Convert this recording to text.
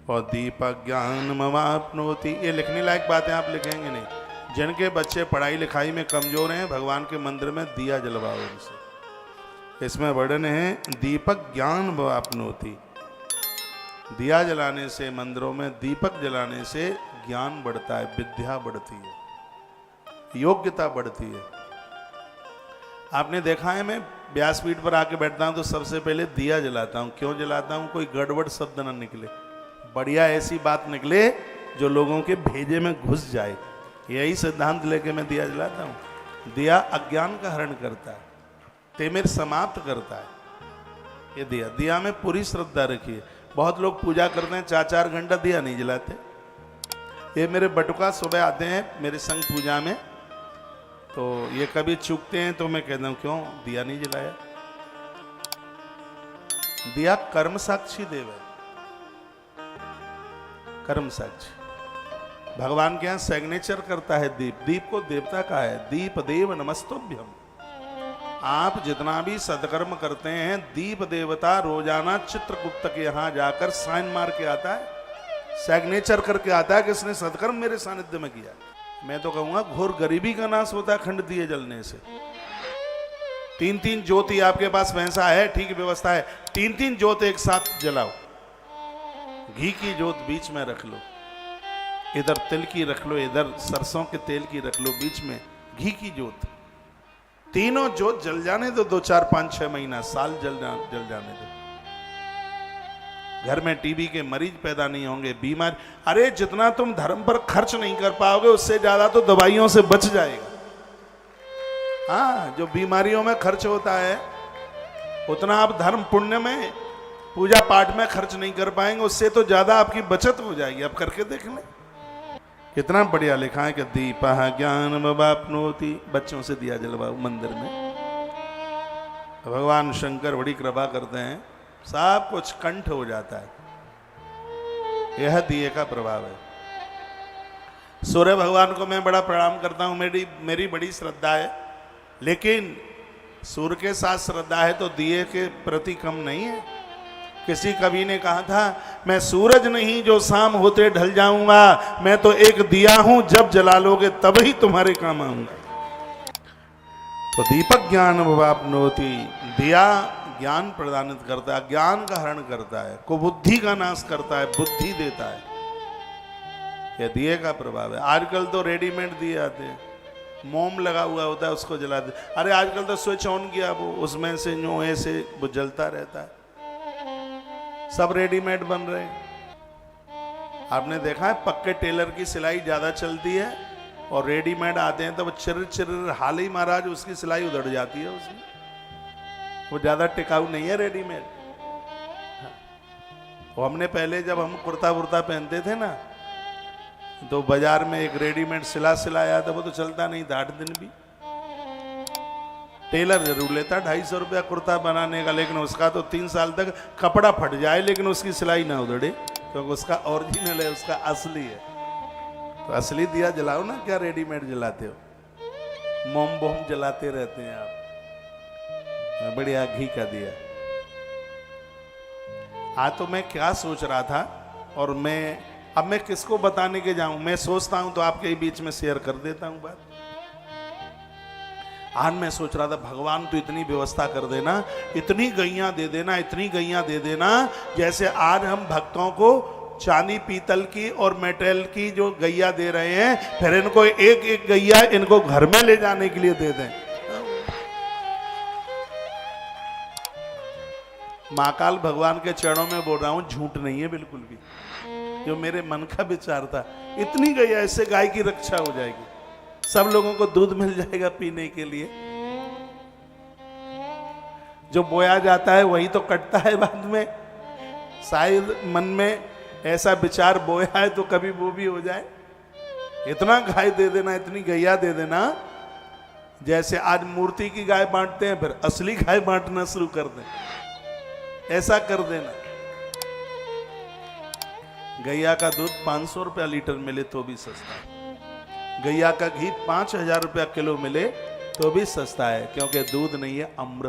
और दीप ज्ञानमवाप्नोति, ये लिखने लायक बातें आप लिखेंगे नहीं। जिनके बच्चे पढ़ाई लिखाई में कमजोर हैं, भगवान के मंदिर में दिया जलवाओ उनसे। इसमें वर्णन है दीपक ज्ञानमवाप्नोति, दिया जलाने से, मंदिरों में दीपक जलाने से ज्ञान बढ़ता है, विद्या बढ़ती है, योग्यता बढ़ती है। आपने देखा है, मैं व्यासपीठ पर आके बैठता हूं तो सबसे पहले दिया जलाता हूं। क्यों जलाता हूं? कोई गड़बड़ शब्द ना निकले, बढ़िया ऐसी बात निकले जो लोगों के भेजे में घुस जाए। यही सिद्धांत लेके मैं दिया जलाता हूं। दिया अज्ञान का हरण करता है, तिमिर समाप्त करता है। ये दिया में पूरी श्रद्धा रखिए। बहुत लोग पूजा करते हैं, 4-4 घंटा दिया नहीं जलाते। ये मेरे बटुका सुबह आते हैं मेरे संग पूजा में, तो ये कभी चूकते हैं तो मैं कहता हूं क्यों दिया नहीं जलाया। दिया कर्म साक्षी देव है, कर्म साक्षी। भगवान के यहां सिग्नेचर करता है दीप। दीप को देवता का है, दीप देव नमस्तुभ्यम। आप जितना भी सत्कर्म करते हैं, दीप देवता रोजाना चित्रगुप्त के यहां जाकर साइन मार के आता है, सिग्नेचर करके आता है कि इसने सत्कर्म मेरे सानिध्य में किया। मैं तो कहूंगा घोर गरीबी का नाश होता है खंड दिए जलने से। 3-3 ज्योति आपके पास भैंसा है, ठीक व्यवस्था है, 3-3 ज्योत एक साथ जलाओ। घी की ज्योत बीच में रख लो, इधर तिल की रख लो, इधर सरसों के तेल की रख लो, बीच में घी की ज्योत। तीनों ज्योत जल जाने दो, 2, 4, 5, 6 महीना, साल जल जाने दो। घर में टीबी के मरीज पैदा नहीं होंगे, बीमार। अरे जितना तुम धर्म पर खर्च नहीं कर पाओगे उससे ज्यादा तो दवाइयों से बच जाएगा। हाँ, जो बीमारियों में खर्च होता है उतना आप धर्म पुण्य में, पूजा पाठ में खर्च नहीं कर पाएंगे, उससे तो ज्यादा आपकी बचत हो जाएगी। आप करके देख लें, कितना बढ़िया लिखा है कि दीपः ज्ञानमवाप्नोति। बच्चों से दिया जलवाओ मंदिर में। भगवान शंकर बड़ी कृपा करते हैं, सब कुछ कंठ हो जाता है। यह दिए का प्रभाव है। सूर्य भगवान को मैं बड़ा प्रणाम करता हूं, मेरी बड़ी श्रद्धा है, लेकिन सूर्य के साथ श्रद्धा है तो दिए के प्रति कम नहीं है। किसी कवि ने कहा था, मैं सूरज नहीं जो शाम होते ढल जाऊंगा, मैं तो एक दिया हूं, जब जला लोगे तब ही तुम्हारे काम आऊंगा। तो दीपक ज्ञानमवाप्नोति, दिया ज्ञान प्रदान करता है, ज्ञान का हरण करता है, कुबुद्धि का नाश करता है, बुद्धि देता है। यह दिए का प्रभाव है। आजकल तो रेडीमेड दिए आते हैं, मोम लगा हुआ होता है, उसको जलाते। अरे आजकल तो स्विच ऑन किया, वो उसमें से यूं ऐसे वो जलता रहता है। सब रेडीमेड बन रहे हैं। आपने देखा है पक्के टेलर की सिलाई ज्यादा चलती है और रेडीमेड आते हैं तो वो चिर हाल ही महाराज उसकी सिलाई उधड़ जाती है, उसमें वो ज्यादा टिकाऊ नहीं है रेडीमेड। वो हमने पहले जब हम कुर्ता वुर्ता पहनते थे ना, तो बाजार में एक रेडीमेड सिलाया था, वो तो चलता नहीं था 8 दिन भी। टेलर जरूर लेता 250 रुपया कुर्ता बनाने का, लेकिन उसका तो 3 साल तक कपड़ा फट जाए लेकिन उसकी सिलाई ना उधड़े, क्योंकि उसका ओरिजिनल है, उसका असली है। तो असली दिया जलाओ ना, क्या रेडीमेड जलाते हो? मोम बोम जलाते रहते हैं आप। बढ़िया घी का दिया। आज तो मैं क्या सोच रहा था, और अब मैं किसको बताने के जाऊं? मैं सोचता हूं तो आपके बीच में शेयर कर देता हूं बात। आज मैं सोच रहा था, भगवान तो इतनी व्यवस्था कर देना, इतनी गैया दे देना, इतनी गैया दे देना, जैसे आज हम भक्तों को चांदी पीतल की और मेटल की जो गैया दे रहे हैं, फिर इनको एक एक गैया इनको घर में ले जाने के लिए दे दें। महाकाल भगवान के चरणों में बोल रहा हूं, झूठ नहीं है बिल्कुल भी, जो मेरे मन का विचार था। इतनी गैया, इससे गाय की रक्षा हो जाएगी, सब लोगों को दूध मिल जाएगा पीने के लिए। जो बोया जाता है वही तो कटता है बाद में। शायद मन में ऐसा विचार बोया है तो कभी वो भी हो जाए। इतना गाय दे देना, इतनी गैया दे देना, जैसे आज मूर्ति की गाय बांटते हैं फिर असली गाय बांटना शुरू कर दें, ऐसा कर देना। गैया का दूध 500 रुपया लीटर मिले तो भी सस्ता है, गैया का घी 5000 रुपया किलो मिले तो भी सस्ता है, क्योंकि दूध नहीं है, अमृत